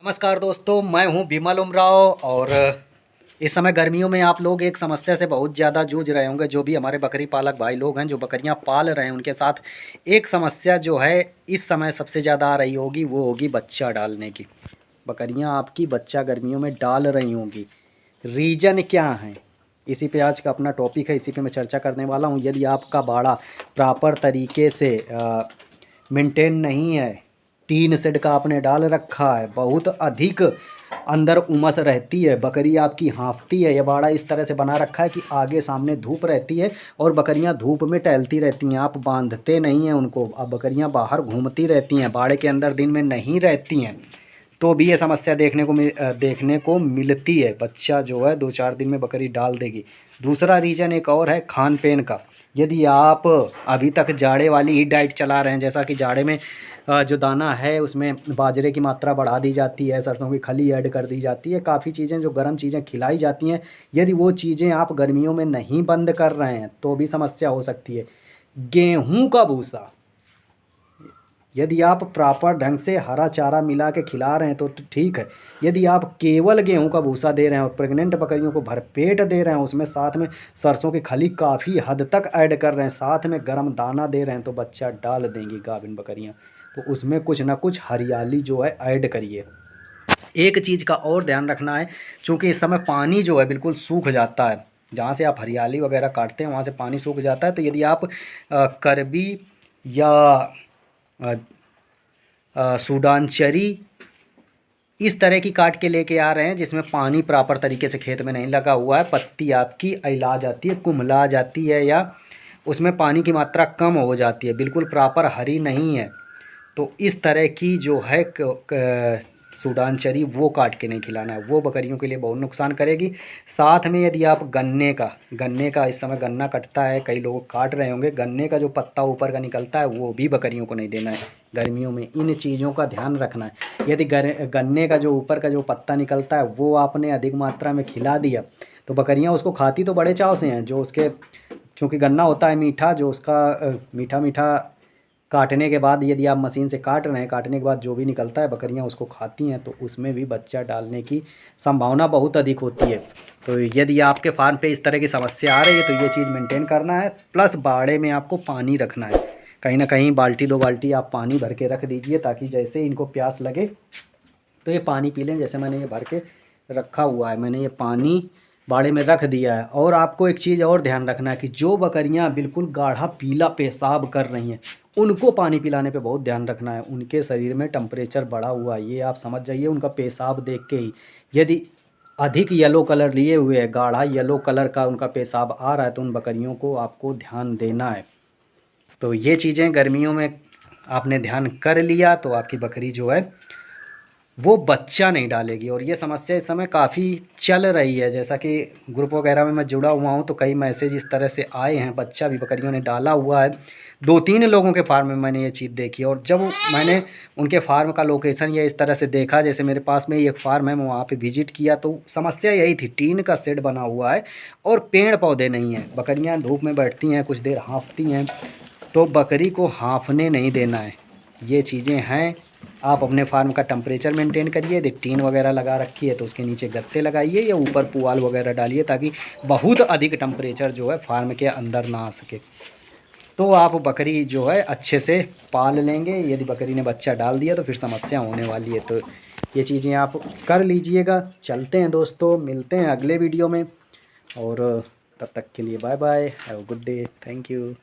नमस्कार दोस्तों, मैं हूं विमल उमराव। और इस समय गर्मियों में आप लोग एक समस्या से बहुत ज़्यादा जूझ रहे होंगे। जो भी हमारे बकरी पालक भाई लोग हैं जो बकरियां पाल रहे हैं उनके साथ एक समस्या जो है इस समय सबसे ज़्यादा आ रही होगी, वो होगी बच्चा डालने की। बकरियां आपकी बच्चा गर्मियों में डाल रही होंगी, रीज़न क्या है? इसी पे आज का अपना टॉपिक है, इसी पे मैं चर्चा करने वाला हूँ। यदि आपका बाड़ा प्रॉपर तरीके से मेंटेन नहीं है, टीन शेड का आपने डाल रखा है, बहुत अधिक अंदर उमस रहती है, बकरी आपकी हाँफती है, यह बाड़ा इस तरह से बना रखा है कि आगे सामने धूप रहती है और बकरियां धूप में टहलती रहती हैं, आप बांधते नहीं हैं उनको, अब बकरियां बाहर घूमती रहती हैं, बाड़े के अंदर दिन में नहीं रहती हैं, तो भी ये समस्या देखने को मिलती है। बच्चा जो है 2-4 दिन में बकरी डाल देगी। दूसरा रीज़न एक और है खान पीन का। यदि आप अभी तक जाड़े वाली ही डाइट चला रहे हैं, जैसा कि जाड़े में जो दाना है उसमें बाजरे की मात्रा बढ़ा दी जाती है, सरसों की खली ऐड कर दी जाती है, काफ़ी चीज़ें जो गर्म चीज़ें खिलाई जाती हैं, यदि वो चीज़ें आप गर्मियों में नहीं बंद कर रहे हैं तो भी समस्या हो सकती है। गेहूँ का भूसा, यदि आप प्रॉपर ढंग से हरा चारा मिला के खिला रहे हैं तो ठीक है। यदि आप केवल गेहूं का भूसा दे रहे हैं और प्रेग्नेंट बकरियों को भरपेट दे रहे हैं, उसमें साथ में सरसों की खली काफ़ी हद तक ऐड कर रहे हैं, साथ में गर्म दाना दे रहे हैं, तो बच्चा डाल देंगी गाभिन बकरियां। तो उसमें कुछ ना कुछ हरियाली जो है ऐड करिए। एक चीज़ का और ध्यान रखना है, चूँकि इस समय पानी जो है बिल्कुल सूख जाता है, जहाँ से आप हरियाली वगैरह काटते हैं वहाँ से पानी सूख जाता है। तो यदि आप करबी या सूडान चरी इस तरह की काट के लेके आ रहे हैं जिसमें पानी प्रॉपर तरीके से खेत में नहीं लगा हुआ है, पत्ती आपकी अइला जाती है, कुम्हला जाती है, या उसमें पानी की मात्रा कम हो जाती है, बिल्कुल प्रॉपर हरी नहीं है, तो इस तरह की जो है सूडान चरी वो काट के नहीं खिलाना है, वो बकरियों के लिए बहुत नुकसान करेगी। साथ में यदि आप गन्ने का इस समय गन्ना कटता है, कई लोग काट रहे होंगे, गन्ने का जो पत्ता ऊपर का निकलता है वो भी बकरियों को नहीं देना है गर्मियों में। इन चीज़ों का ध्यान रखना है। यदि गन्ने का जो ऊपर का जो पत्ता निकलता है वो आपने अधिक मात्रा में खिला दिया तो बकरियाँ उसको खाती तो बड़े चाव से हैं, जो उसके चूँकि गन्ना होता है मीठा, जो उसका मीठा मीठा काटने के बाद यदि आप मशीन से काट रहे हैं, काटने के बाद जो भी निकलता है बकरियां उसको खाती हैं, तो उसमें भी बच्चा डालने की संभावना बहुत अधिक होती है। तो यदि आपके फार्म पे इस तरह की समस्या आ रही है तो ये चीज़ मेंटेन करना है। प्लस बाड़े में आपको पानी रखना है, कहीं ना कहीं बाल्टी 2 बाल्टी आप पानी भर के रख दीजिए, ताकि जैसे इनको प्यास लगे तो ये पानी पी लें। जैसे मैंने ये भर के रखा हुआ है, मैंने ये पानी बाड़े में रख दिया है। और आपको एक चीज़ और ध्यान रखना है कि जो बकरियां बिल्कुल गाढ़ा पीला पेशाब कर रही हैं उनको पानी पिलाने पे बहुत ध्यान रखना है। उनके शरीर में टेम्परेचर बढ़ा हुआ है, ये आप समझ जाइए उनका पेशाब देख के ही। यदि अधिक येलो कलर लिए हुए है, गाढ़ा येलो कलर का उनका पेशाब आ रहा है, तो उन बकरियों को आपको ध्यान देना है। तो ये चीज़ें गर्मियों में आपने ध्यान कर लिया तो आपकी बकरी जो है वो बच्चा नहीं डालेगी। और ये समस्या इस समय काफ़ी चल रही है, जैसा कि ग्रुप वगैरह में मैं जुड़ा हुआ हूँ तो कई मैसेज इस तरह से आए हैं, बच्चा भी बकरियों ने डाला हुआ है। 2-3 लोगों के फार्म में मैंने ये चीज़ देखी, और जब मैंने उनके फार्म का लोकेशन या इस तरह से देखा, जैसे मेरे पास में ही एक फार्म है, मैं वहाँ पे विजिट किया तो समस्या यही थी, टीन का शेड बना हुआ है और पेड़ पौधे नहीं हैं, बकरियाँ धूप में बैठती हैं, कुछ देर हाँफती हैं, तो बकरी को हाँफने नहीं देना है। ये चीज़ें हैं। आप अपने फार्म का टेम्परेचर मेंटेन करिए। यदि टीन वगैरह लगा रखी है तो उसके नीचे गत्ते लगाइए या ऊपर पुआल वगैरह डालिए, ताकि बहुत अधिक टेम्परेचर जो है फार्म के अंदर ना आ सके। तो आप बकरी जो है अच्छे से पाल लेंगे। यदि बकरी ने बच्चा डाल दिया तो फिर समस्या होने वाली है। तो ये चीज़ें आप कर लीजिएगा। चलते हैं दोस्तों, मिलते हैं अगले वीडियो में, और तब तक के लिए bye bye, have a good day, thank you.